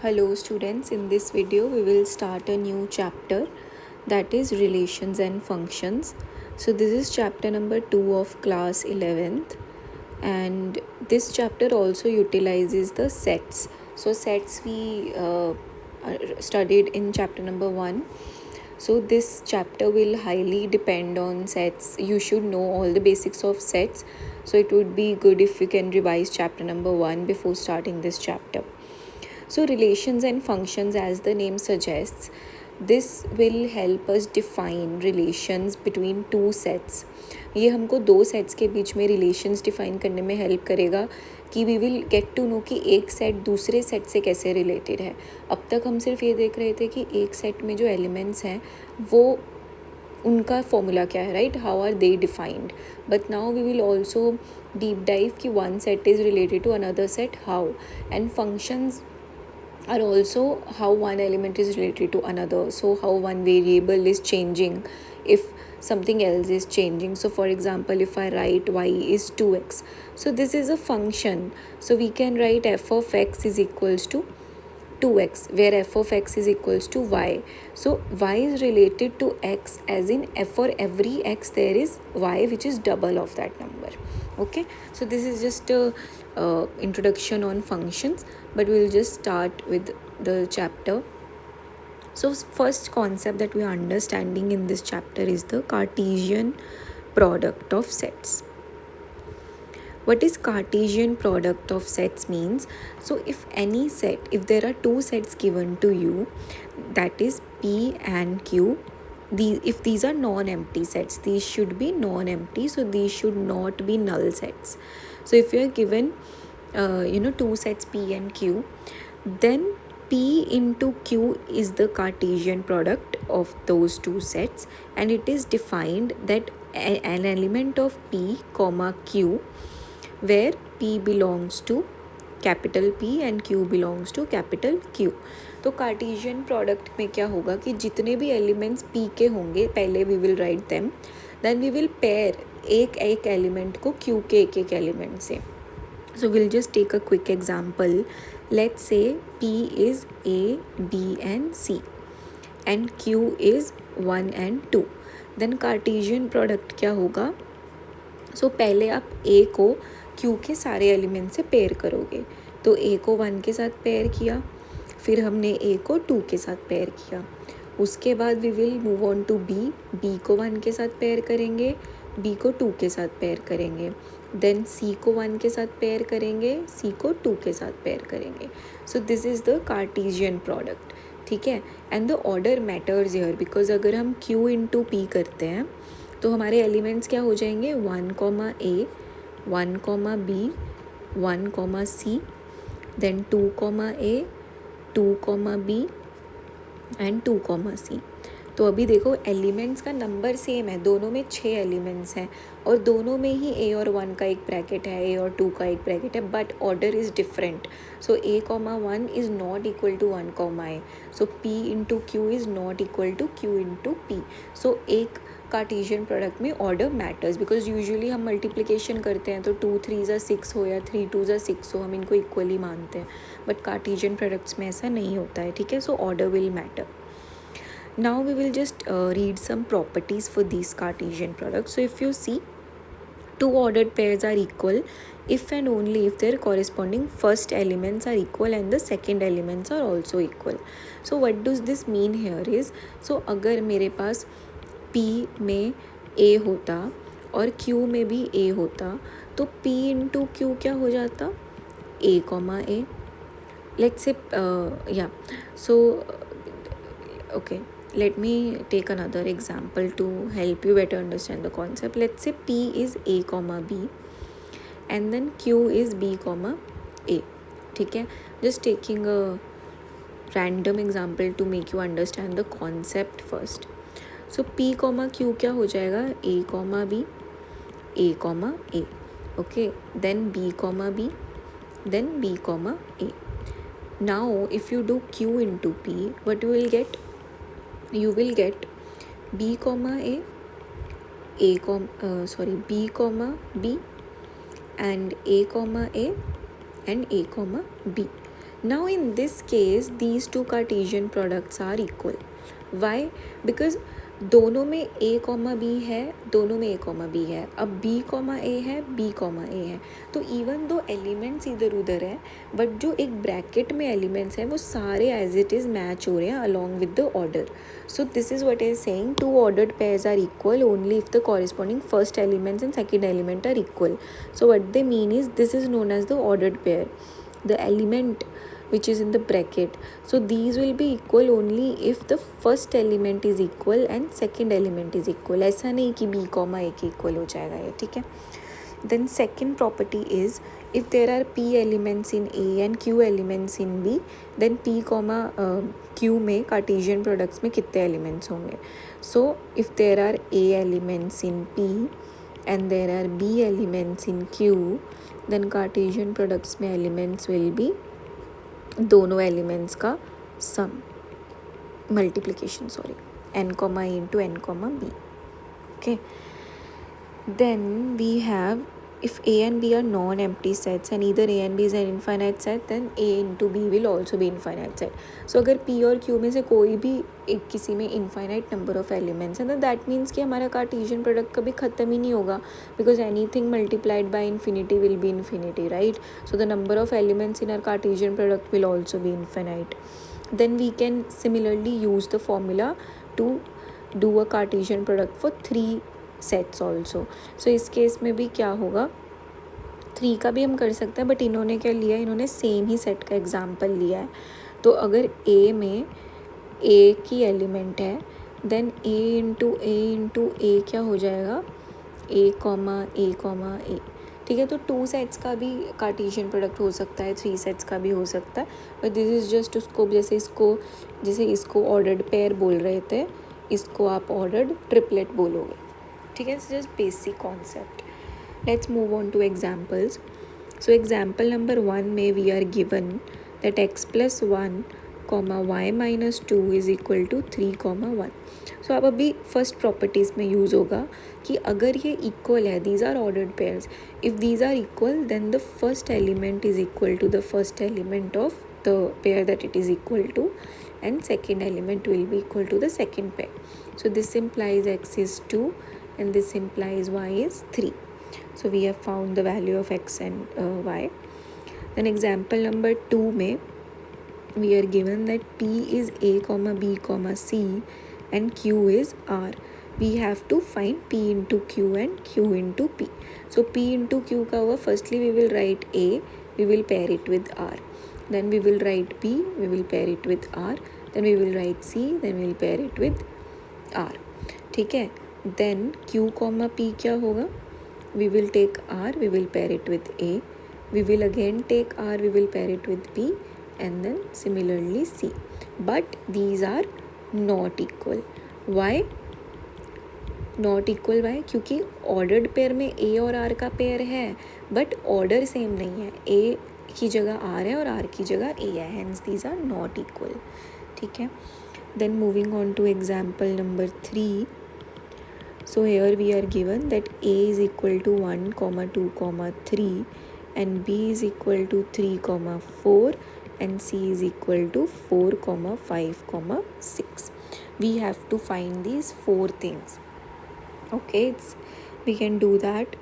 Hello students, in this video we will start a new chapter, that is relations and functions. So this is chapter number 2 of class 11th, and this chapter also utilizes the sets. So sets we studied in chapter number 1. So this chapter will highly depend on sets. You should know all the basics of sets. So it would be good if you can revise chapter number 1 before starting this chapter. So relations and functions, as the name suggests, this will help us define relations between two sets. ये हमको दो sets के बीच में relations define करने में help करेगा कि we will get to know कि एक सेट दूसरे सेट से कैसे रिलेटेड है. अब तक हम सिर्फ ये देख रहे थे कि एक सेट में जो एलिमेंट्स हैं वो उनका फॉर्मूला क्या है, right, how are they defined. But now we will also deep dive कि one set is related to another set how, and functions are also how one element is related to another. So how one variable is changing if something else is changing. So for example, if I write y is 2x, so this is a function, so we can write f of x is equals to 2x, where f of x is equals to y. So y is related to x, as in for every x there is y which is double of that number. Okay, so this is just a introduction on functions, but we'll just start with the chapter. So first concept that we are understanding in this chapter is the Cartesian product of sets. What is Cartesian product of sets means? So if any set, if there are two sets given to you, that is P and Q, if these are non-empty sets, these should be non-empty, so these should not be null sets. So if you are given two sets P and Q, then P into Q is the Cartesian product of those two sets, and it is defined that an element of P comma Q, where P belongs to capital P and Q belongs to capital Q. तो Cartesian product में क्या होगा कि जितने भी elements P के होंगे, पहले we will write them, then we will pair एक एक एलिमेंट को Q के एक एक एलिमेंट से. So we'll just take a quick example. Let's say P is A, B and C and Q is 1 and 2. Then Cartesian product क्या होगा? So पहले आप A को Q के सारे एलिमेंट से पेयर करोगे. तो A को 1 के साथ पेयर किया, फिर हमने A को 2 के साथ पेयर किया. उसके बाद we will move on to B. B को 1 के साथ पेयर करेंगे, B को 2 के साथ पेयर करेंगे, देन C को 1 के साथ पेयर करेंगे, C को 2 के साथ पेयर करेंगे. सो this is the Cartesian product. ठीक है, and the order matters here, because अगर हम Q इंटू P करते हैं तो हमारे एलिमेंट्स क्या हो जाएंगे, 1 comma A, 1 comma B, 1 comma C, then 2 comma A, 2 comma B and 2 comma C. तो अभी देखो एलिमेंट्स का नंबर सेम है, दोनों में 6 एलिमेंट्स हैं और दोनों में ही A और 1 का एक ब्रैकेट है, A और 2 का एक ब्रैकेट है, but order is different. So A comma 1 is not equal to 1 comma A. So P into Q is not equal to Q into P. So एक कार्टेशियन प्रोडक्ट में ऑर्डर मैटर्स, बिकॉज यूजुअली हम multiplication करते हैं तो 2 3 6 हो या 3 2 6 हो, हम इनको इक्वली मानते हैं, बट कार्टेशियन प्रोडक्ट्स में ऐसा नहीं होता है. ठीक है, so order will matter. Now we will just read some properties for these Cartesian products. So if you see, two ordered pairs are equal if and only if their corresponding first elements are equal and the second elements are also equal. So what does this mean here is, so अगर मेरे पास P में A होता और Q में भी A होता, तो P into Q क्या हो जाता, A comma A. Let's say okay, let me take another example to help you better understand the concept. Let's say P is A comma B and then Q is B comma A. ठीक है, just taking a random example to make you understand the concept first. So P comma Q क्या हो जाएगा, A comma B, A comma A. Okay, then B comma B, then B comma A. Now if you do Q into P, what you will get? You will get B comma A, B comma B and A comma A and A comma B. Now in this case these two Cartesian products are equal. Why? Because दोनों में a comma b है, दोनों में a comma b है. अब b comma a है, b comma a है. तो इवन दो एलिमेंट्स इधर उधर है बट जो एक ब्रैकेट में एलिमेंट्स हैं वो सारे एज इट इज़ मैच हो रहे हैं along with the order. So this is what is saying two ordered pairs are equal only if the corresponding first elements and second element are equal. So what they mean is this is known as the ordered pair. The element which is in the bracket, so these will be equal only if the first element is equal and second element is equal. ऐसा नहीं कि b comma a के equal हो जाएगा ये, ठीक है. Then second property is if there are p elements in a and q elements in b, then p comma q में कार्टेशियन प्रोडक्ट्स में कितने एलिमेंट्स होंगे. So if there are a elements in p and there are b elements in q, then Cartesian products में elements will be दोनों elements का sum multiplication, sorry, n comma a into n comma b. Okay, then we have if a and b are non-empty sets and either a and b is an infinite set, then a into b will also be infinite set. So अगर p और q में से कोई भी एक किसी में infinite number of elements है, then that means कि हमारा कार्टेशियन प्रोडक्ट कभी ख़त्म ही नहीं होगा, because anything multiplied by infinity will be infinity, right? So the number of elements in our Cartesian product will also be infinite. Then we can similarly use the formula to do a Cartesian product for 3 sets also. So इस case में भी क्या होगा, 3 का भी हम कर सकते हैं बट इन्होंने क्या लिया, इन्होंने सेम ही सेट का एग्जाम्पल लिया है. तो अगर a में a की एलिमेंट है देन a इंटू a क्या हो जाएगा, a कॉमा a. ठीक है, तो 2 सेट्स का भी कार्टेशियन प्रोडक्ट हो सकता है, 3 सेट्स का भी हो सकता है, बट दिस इज़ जस्ट उसको जैसे इसको ऑर्डर्ड पेयर बोल रहे थे, इसको आप ऑर्डर्ड ट्रिपलेट बोलोगे. ठीक है, it's just basic concept. Let's move on to examples. So example number 1 में we are given that x plus 1 comma y minus 2 is equal to 3 comma 1. So अब अभी फर्स्ट प्रॉपर्टीज़ में यूज़ होगा कि अगर ये इक्वल है, these are ordered pairs, if these are equal then the first element is equal to the first element of the pair that it is equal to and second element will be equal to the second pair. So this implies x is 2 and this implies y is 3. So we have found the value of x and y. Then example number 2 में we are given that p is a comma b comma c and q is r. We have to find p into q and q into p. So p into q का होगा, firstly we will write a, we will pair it with r. Then we will write b, we will pair it with r. Then we will write c, then we will pair it with r. ठीक है, then q comma p क्या होगा, we will take r, we will pair it with a, we will again take r, we will pair it with b, and then similarly c. But these are not equal. Why not equal? Why? क्योंकि ordered pair में a और r का pair है but order same नहीं है, a की जगह r है और r की जगह a है, hence these are not equal. ठीक है, then moving on to example number 3. So here we are given that a is equal to 1 comma 2 comma 3 and b is equal to 3 comma 4 and c is equal to 4 comma 5 comma 6. We have to find these 4 things. Okay, we can do that.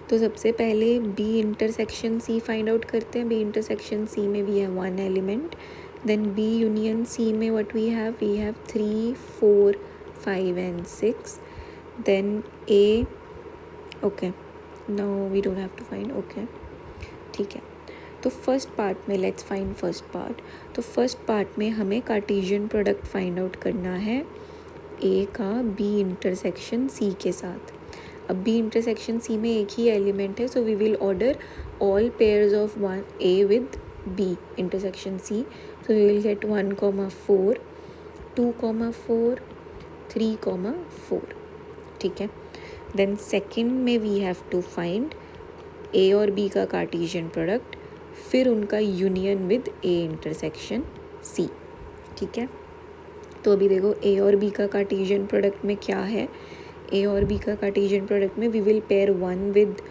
तो सबसे पहले b intersection c find out करते हैं. b intersection c में we have 1 element. Then b union c में what we have 3, 4, 5 and 6. Then a, okay, now we don't have to find, okay, ठीक है. तो फर्स्ट पार्ट में let's find first part. तो first part में हमें Cartesian product find out करना है a का b इंटरसेक्शन c के साथ. अब b इंटरसेक्शन c में एक ही एलिमेंट है, so we will order all pairs of one a with b intersection c. So we will get 1 comma 4, 2 comma 4, 3 comma 4. ठीक है, देन सेकेंड में we have to find a और b का Cartesian product, फिर उनका union with a intersection c. ठीक है, तो अभी देखो a और b का कार्टेशियन प्रोडक्ट में क्या है. a और b का कार्टेशियन प्रोडक्ट में we will pair 1 with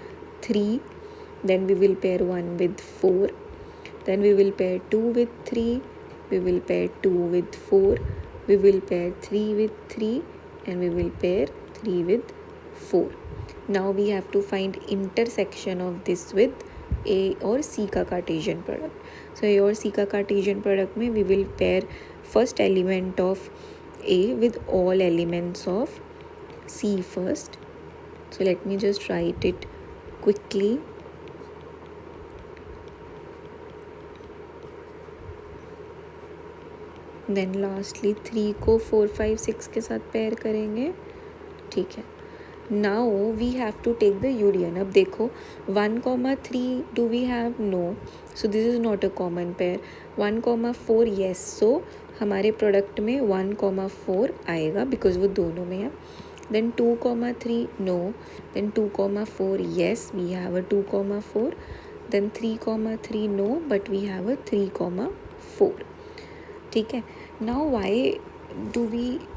3, then we will pair 1 with 4, then we will pair 2 with 3, we will pair 2 with 4, we will pair 3 with 3, and we will pair 3 with 4. Now we have to find intersection of this with A और C का Cartesian product. So A और C का Cartesian product में we will pair first element of A with all elements of C first. So let me just write it quickly. Then lastly 3 को 4, 5, 6 के साथ pair करेंगे. ठीक है. Now we have to take the union. अब देखो 1,3 do we have? No. So this is not a common pair. 1,4 yes. So हमारे product में 1,4 आएगा because वो दोनों में है. Then 2,3 no. Then 2,4 yes, we have a 2,4. Then 3,3 no, but we have a 3,4. ठीक है. Now why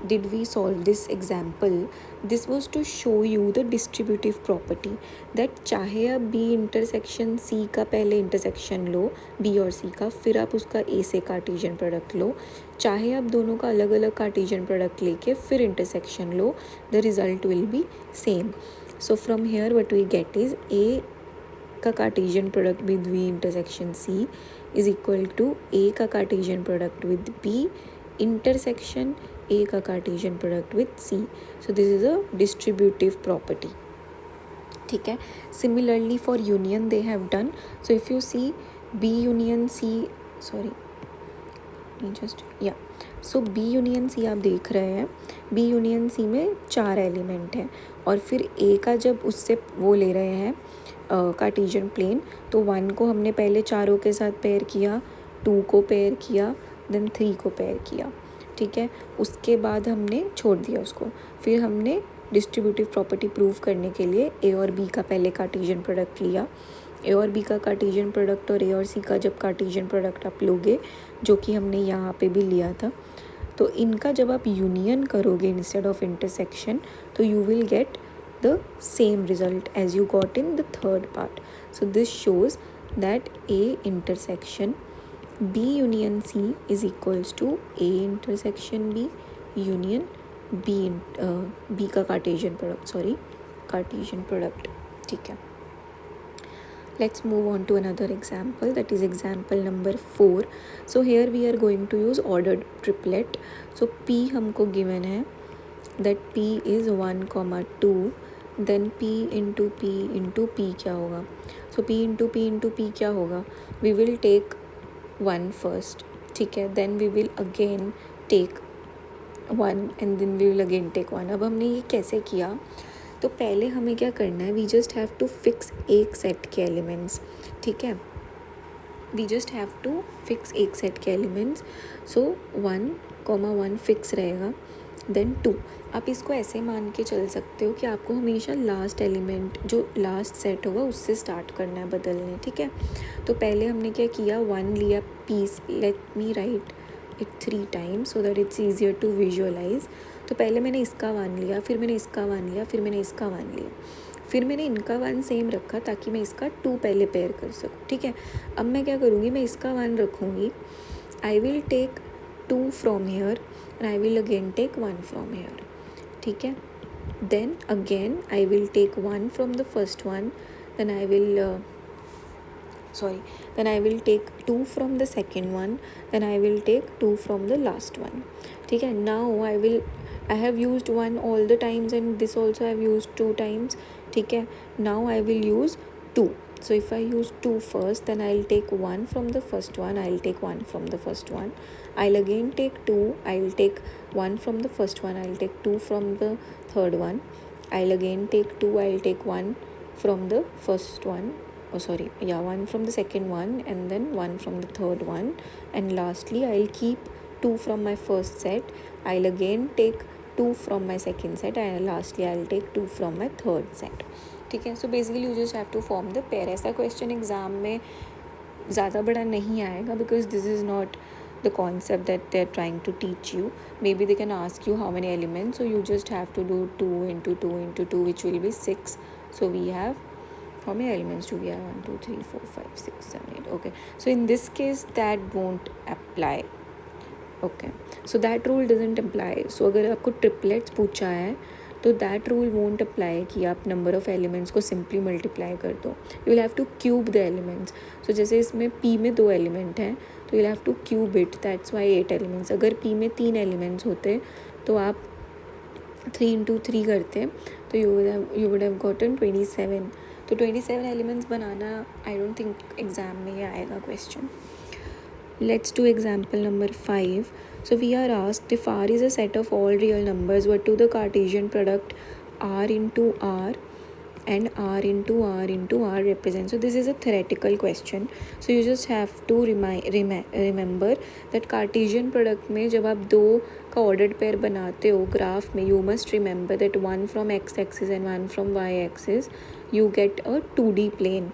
did we solve this example? This was to show you the distributive property that चाहे आप B intersection C का पहले intersection लो B और C का, फिर आप उसका A से कार्टेशियन प्रोडक्ट लो, चाहे आप दोनों का अलग अलग कार्टेशियन प्रोडक्ट लेके फिर intersection low, the result will be same. So from here what we get is A का Cartesian product with B intersection C is equal to A का Cartesian product with B intersection A का Cartesian product with C. So this is a distributive property. ठीक है. Similarly for union they have done. So if you see B union C, sorry, so B union C आप देख रहे हैं, B union C में 4 element हैं और फिर A का जब उससे वो ले रहे हैं कार्टेशियन प्लेन, तो 1 को हमने पहले चारों के साथ पेयर किया, 2 को पेयर किया, देन 3 को पेयर किया. ठीक है. उसके बाद हमने छोड़ दिया उसको. फिर हमने डिस्ट्रीब्यूटिव प्रॉपर्टी प्रूव करने के लिए A और B का पहले कार्टेशियन प्रोडक्ट लिया. A और B का कार्टेशियन प्रोडक्ट और A और C का जब कार्टेशियन प्रोडक्ट आप लोगे, जो कि हमने यहाँ पे भी लिया था, तो इनका जब आप यूनियन करोगे इंस्टेड ऑफ इंटरसेक्शन, तो you will get the same result as you got in the third part. So this shows that A intersection B union C is equals to A intersection B union B का Cartesian product. ठीक है. Let's move on to another example, that is example number 4. So here we are going to use ordered triplet. So P हमको given है that P is 1,2, then P into P into P क्या होगा? So P into P into P क्या होगा? We will take 1 first. ठीक है. Then we will again take 1 and then we will again take 1. अब हमने ये कैसे किया? तो पहले हमें क्या करना है, we just have to fix एक सेट के एलिमेंट्स. ठीक है. We just have to fix एक सेट के एलिमेंट्स. सो 1,1 फिक्स रहेगा, देन 2. आप इसको ऐसे मान के चल सकते हो कि आपको हमेशा लास्ट एलिमेंट जो लास्ट सेट होगा उससे स्टार्ट करना है बदलने. ठीक है. तो पहले हमने क्या किया, 1 लिया piece. Let me write it 3 times so that it's easier to visualize. तो पहले मैंने इसका 1 लिया, फिर मैंने इसका 1 लिया, फिर मैंने इसका 1 लिया, फिर मैंने इनका 1 सेम रखा ताकि मैं इसका 2 पहले पेयर कर सकूँ. ठीक है. अब मैं क्या करूँगी, मैं इसका 1 रखूँगी. I will take 2 from here and I will again take 1 from here. ठीक है. Then again I will take 1 from the first one, then I will take 2 from the second one, then I will take 2 from the last one. ठीक है. Now I have used 1 all the times and this also I have used 2 times. ठीक है. Now I will use 2. So if I use 2 first, then I'll take 1 from the first one, I'll take 1 from the first one. I'll again take 2, I'll take 1 from the first one, I'll take 2 from the third one. I'll again take 2, I'll take 1 from the first one. 1 from the second one and then 1 from the third one, and lastly I'll keep 2 from my first set. I'll again take 2 from my second set and lastly I'll take 2 from my third set. ठीक है. So basically you just have to form the pair. ऐसा question exam में ज़्यादा बड़ा नहीं आएगा because this is not the concept that they're trying to teach you. Maybe they can ask you how many elements, so you just have to do 2 into 2 into 2, which will be 6. So we have how many elements do we have? 1 2 3 4 5 6 7 8. Okay, so in this case that won't apply. Okay, so that rule doesn't apply. So अगर आपको triplets पूछा है तो that rule won't apply कि आप number of elements को simply multiply कर दो. You will have to cube the elements. So जैसे इसमें P में 2 element हैं तो you'll have to cube it. That's why 8 elements. अगर P में 3 elements होते तो आप 3 into 3 करते तो you would have gotten 27. तो 27 elements banana I don't think exam में ये आएगा question. Let's do example number 5. So we are asked if R is a set of all real numbers, what do the Cartesian product R into R and R into R into R represent? So this is a theoretical question. So you just have to remember that Cartesian product में जब आप दो का ordered pair बनाते हो graph में, you must remember that one from x axis and one from y axis, you get a 2D plane.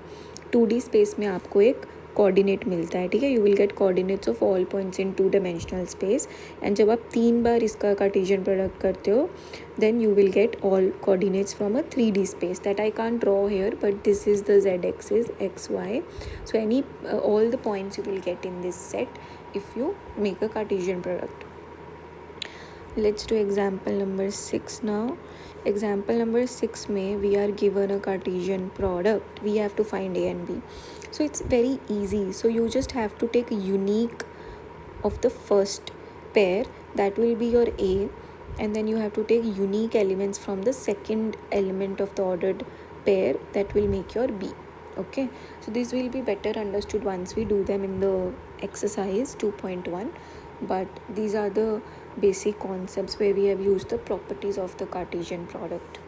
2D space में आपको एक कोऑर्डिनेट मिलता है, ठीक है. You will get coordinates of all points in 2 dimensional space. And जब आप 3 बार इसका कार्टेशियन प्रोडक्ट करते हो then you will get all coordinates from a 3D space that I can't draw here, but this is the z axis xy. So any all the points you will get in this set if you make a Cartesian product. Let's do example number 6 now. Example number 6 में we are given a Cartesian product. We have to find A and B. So it's very easy. So you just have to take a unique of the first pair, that will be your A, and then you have to take unique elements from the second element of the ordered pair, that will make your B. Okay, so this will be better understood once we do them in the exercise 2.1, but these are the basic concepts where we have used the properties of the Cartesian product.